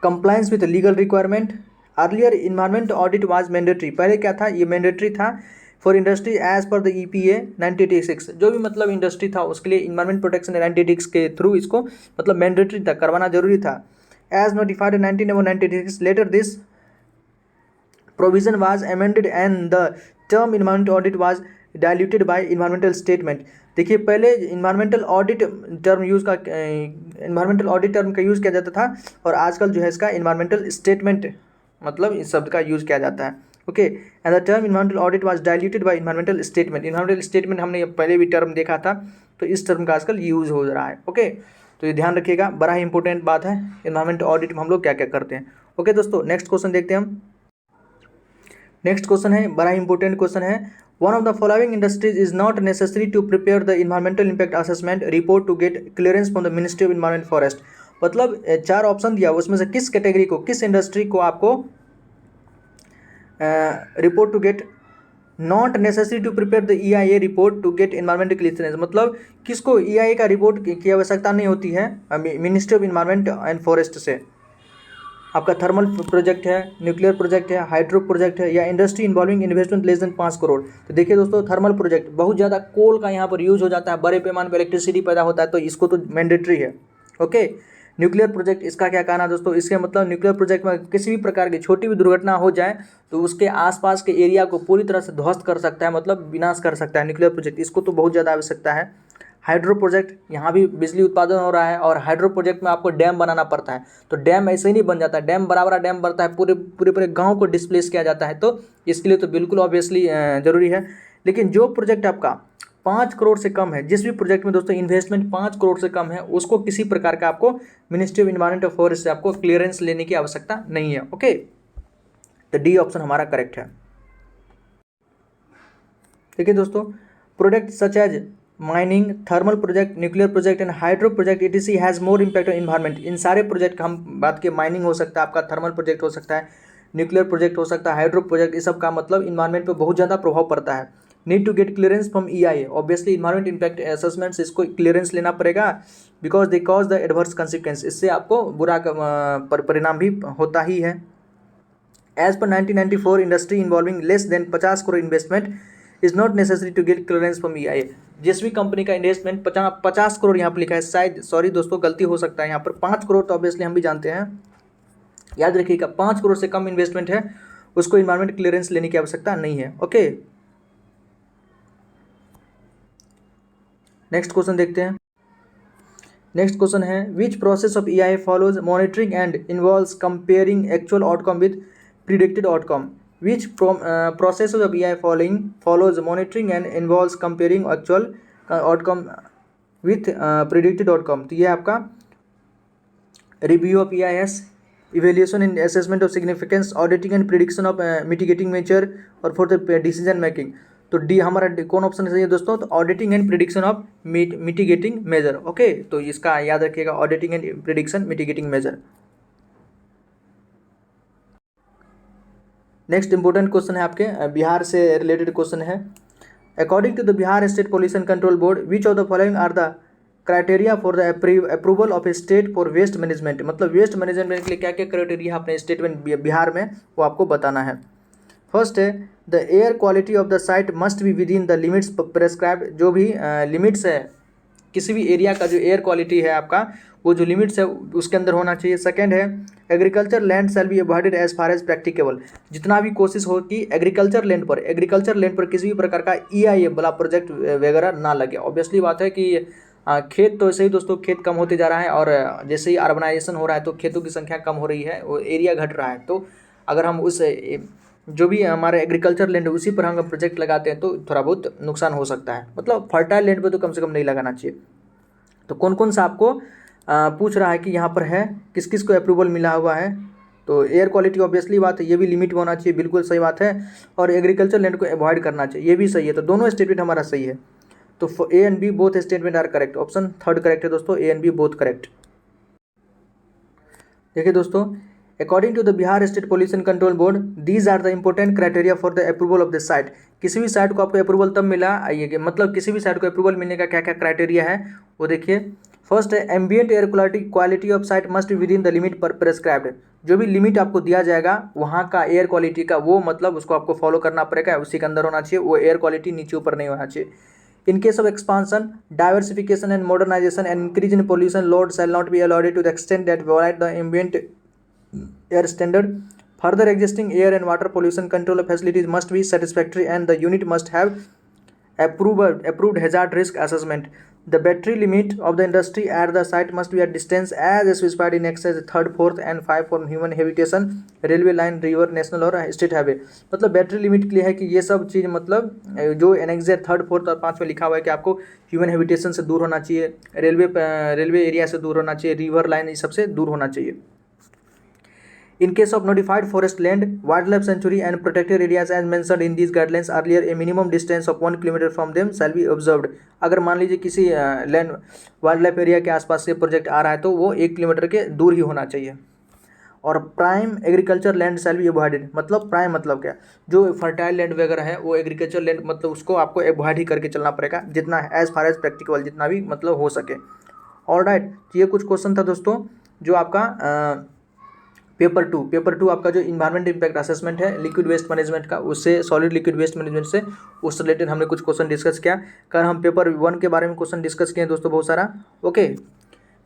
Compliance with legal requirement. Earlier environment audit was mandatory, पहले क्या था, ये मैंडेटरी था for industry as per the EPA 1986। जो भी मतलब इंडस्ट्री था उसके लिए इन्वायरमेंट प्रोटेक्शन 1986 के थ्रू इसको मतलब मैंडेटरी था, करवाना जरूरी था। As notified in 1996, later this provision was amended and the term environmental audit was diluted by environmental statement। देखिए, पहले इन्वायरमेंटल ऑडिट टर्म का यूज़ किया जाता था और आजकल जो है इसका इन्वायरमेंटल स्टेटमेंट मतलब इस शब्द का यूज़ किया जाता है। Okay, and the term environmental audit was diluted by environmental statement. Environmental statement हमने पहले भी टर्म देखा था, तो इस टर्म का आजकल यूज हो रहा है। ओके, तो ये ध्यान रखिएगा, बड़ा ही इंपॉर्टेंट बात है इन्वायरमेंटल ऑडिट में हम लोग क्या क्या करते हैं। ओके दोस्तों, नेक्स्ट क्वेश्चन देखते हैं हम। नेक्स्ट क्वेश्चन है, बड़ा ही इंपॉर्टेंट क्वेश्चन है, one of the following industries is not necessary to prepare the environmental impact assessment report to get clearance from the ministry of environment forest. मतलब 4 ऑप्शन दिया, उसमें से किस कैटेगरी को, किस इंडस्ट्री को आपको report to get not necessary to prepare the EIA report to get environmental clearance, मतलब किसको EIA का रिपोर्ट की आवश्यकता नहीं होती है ministry of environment and forest से। आपका थर्मल प्रोजेक्ट है, न्यूक्लियर प्रोजेक्ट है, हाइड्रो प्रोजेक्ट है, या industry involving investment less than 5 crore. तो देखिए दोस्तों, थर्मल प्रोजेक्ट बहुत ज़्यादा कोल का यहाँ पर यूज हो जाता है, बड़े पैमाने पर इलेक्ट्रिसिटी पैदा होता है, तो इसको तो मैंडेटरी है। ओके, न्यूक्लियर प्रोजेक्ट, इसका क्या कहना है दोस्तों, इसके मतलब न्यूक्लियर प्रोजेक्ट में किसी भी प्रकार की छोटी भी दुर्घटना हो जाए तो उसके आसपास के एरिया को पूरी तरह से ध्वस्त कर सकता है, मतलब विनाश कर सकता है न्यूक्लियर प्रोजेक्ट, इसको तो बहुत ज़्यादा आवश्यकता है। हाइड्रो प्रोजेक्ट, यहाँ भी बिजली उत्पादन हो रहा है, और हाइड्रो प्रोजेक्ट में आपको डैम बनाना पड़ता है, तो डैम ऐसे ही नहीं बन जाता है, डैम बड़ा डैम बनता है, पूरे गाँव को डिस्प्लेस किया जाता है, तो इसके लिए तो बिल्कुल ऑब्वियसली ज़रूरी है। लेकिन जो प्रोजेक्ट आपका 5 करोड़ से कम है, जिस भी प्रोजेक्ट में दोस्तों इन्वेस्टमेंट 5 करोड़ से कम है, उसको किसी प्रकार का आपको मिनिस्ट्री ऑफ इन्वायरमेंट और फॉरेस्ट से आपको क्लियरेंस लेने की आवश्यकता नहीं है। ओके, तो डी ऑप्शन हमारा करेक्ट है। देखिए दोस्तों, product such as mining, thermal project, nuclear project and hydro project ETC has more impact on environment. इन सारे प्रोजेक्ट का हम बात की, माइनिंग हो सकता है, आपका थर्मल प्रोजेक्ट हो सकता है, न्यूक्लियर प्रोजेक्ट हो सकता है, हाइड्रो प्रोजेक्ट, इस सब का मतलब इन्वायरमेंट पर बहुत ज़्यादा प्रभाव पड़ता है। Need to get clearance from EIA, obviously environment impact assessments, इसको क्लियरेंस लेना पड़ेगा, because they cause the adverse consequence, इससे आपको बुरा परिणाम भी होता ही है। As per 1994 industry involving less than 50 crore investment is not necessary to get clearance from EIA। जिस भी कंपनी का इन्वेस्टमेंट 50 करोड़ यहाँ पर लिखा है, शायद सॉरी दोस्तों गलती हो सकता है, यहाँ पर 5 करोड़ तो ऑब्वियसली हम भी जानते हैं, याद रखिएगा 5 करोड़ से कम इन्वेस्टमेंट है, उसको इन्वायरमेंट क्लियरेंस लेने की आवश्यकता नहीं है। ओके, नेक्स्ट क्वेश्चन देखते हैं। नेक्स्ट क्वेश्चन है, which process of EIA follows monitoring and involves comparing actual outcome with predicted outcome. Which process of EIA follows monitoring and involves comparing actual outcome with predicted outcome. तो ये आपका review of EIS, evaluation and assessment of significance, auditing and prediction of mitigating measure, और फॉर द डिसीजन मेकिंग। तो डी हमारा कौन ऑप्शन सही है दोस्तों, तो auditing and prediction of mitigating measure. Okay, तो इसका याद रखिएगा, auditing and prediction mitigating measure. Next important question है आपके बिहार से रिलेटेड क्वेश्चन है, according to the Bihar state pollution control board which of the following are the criteria for the approval of a state for waste management. मतलब वेस्ट मैनेजमेंट के लिए क्या क्या क्राइटेरिया अपने स्टेट में बिहार में वो आपको बताना है। फर्स्ट है, the air quality of the site must be with in the limits prescribed. जो भी लिमिट्स है किसी भी एरिया का, जो एयर क्वालिटी है आपका, वो जो लिमिट्स है उसके अंदर होना चाहिए। सेकंड है, agriculture land shall be avoided as far as practicable. जितना भी कोशिश हो कि एग्रीकल्चर लैंड पर किसी भी प्रकार का EIA वाला प्रोजेक्ट वगैरह ना लगे। ऑब्वियसली बात है कि खेत तो ऐसे ही दोस्तों, खेत कम होते जा रहा है, और जैसे ही अर्बनाइजेशन हो रहा है तो खेतों की संख्या कम हो रही है, वो एरिया घट रहा है, तो अगर हम उस जो भी हमारे एग्रीकल्चर लैंड है उसी पर हम प्रोजेक्ट लगाते हैं तो थोड़ा बहुत नुकसान हो सकता है। मतलब फर्टाइल लैंड पे तो कम से कम नहीं लगाना चाहिए। तो कौन कौन सा आपको पूछ रहा है कि यहाँ पर है, किस किस को अप्रूवल मिला हुआ है, तो एयर क्वालिटी ऑब्वियसली बात है, ये भी लिमिट में होना चाहिए, बिल्कुल सही बात है, और एग्रीकल्चर लैंड को अवॉइड करना चाहिए, ये भी सही है। तो दोनों स्टेटमेंट हमारा सही है, तो A and B both statement are correct. Option third correct है दोस्तों, A and B both correct. देखिए दोस्तों, according to the Bihar state pollution control board these are the important criteria for the approval of the site. किसी भी साइट को आपको अप्रूवल तब मिला, आइए मतलब किसी भी साइट को अप्रूवल मिलने का क्या क्या क्राइटेरिया है वो देखिए। फर्स्ट है, ambient air quality of site must be with in the limit पर प्रेस्क्राइब्ड। जो भी लिमिट आपको दिया जाएगा वहाँ का एयर क्वालिटी का, वो मतलब उसको आपको फॉलो करना पड़ेगा, उसी के अंदर होना चाहिए, वो एयर क्वालिटी नीचे ऊपर नहीं होना चाहिए। In case of expansion, diversification and modernization and increase in pollution load shall not be allowed to the extent that violate the ambient air standard. Further, existing air and water pollution control facilities must be satisfactory and the unit must have approved hazard risk assessment. The battery limit of the industry at the site must be at distance as specified in Excess 3rd, 4th and 5 for human habitation, railway line, river, national और स्टेट हाईवे। मतलब बैटरी लिमिट के लिए है कि ये सब चीज़ मतलब जो एनेक्स 3rd, 4th और 5 में लिखा हुआ है कि आपको ह्यूमन हैबिटेशन से दूर होना चाहिए, रेलवे एरिया से दूर होना चाहिए, रिवर लाइन इस सब से दूर होना चाहिए। In case of notified forest land, wildlife sanctuary and protected areas as mentioned in these guidelines earlier, a minimum distance of 1 kilometer from them shall be observed. अगर मान लीजिए किसी लैंड वाइल्ड लाइफ एरिया के आसपास से प्रोजेक्ट आ रहा है तो वो 1 किलोमीटर के दूर ही होना चाहिए। और prime agriculture land shall be avoided, मतलब प्राइम मतलब क्या, जो फर्टाइल लैंड वगैरह है वो एग्रीकल्चर लैंड मतलब उसको आपको अवॉइड ही करके चलना पड़ेगा, जितना एज फार एज प्रैक्टिकल, जितना भी मतलब हो सके। ऑलराइट, ये कुछ क्वेश्चन था दोस्तों जो आपका पेपर टू आपका जो इन्वायरमेंट इम्पैक्ट असेसमेंट है लिक्विड वेस्ट मैनेजमेंट का, उससे सॉलिड लिक्विड वेस्ट मैनेजमेंट से उस रिलेटेड हमने कुछ क्वेश्चन डिस्कस किया। कल हम पेपर 1 के बारे में क्वेश्चन डिस्कस किए दोस्तों बहुत सारा। ओके,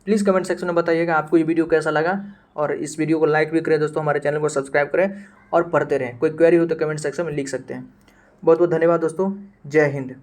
प्लीज़ कमेंट सेक्शन में बताइएगा आपको ये वीडियो कैसा लगा, और इस वीडियो को लाइक भी करें दोस्तों, हमारे चैनल को सब्सक्राइब करें और पढ़ते रहें। कोई क्वेरी हो तो कमेंट सेक्शन में लिख सकते हैं। बहुत बहुत धन्यवाद दोस्तों, जय हिंद।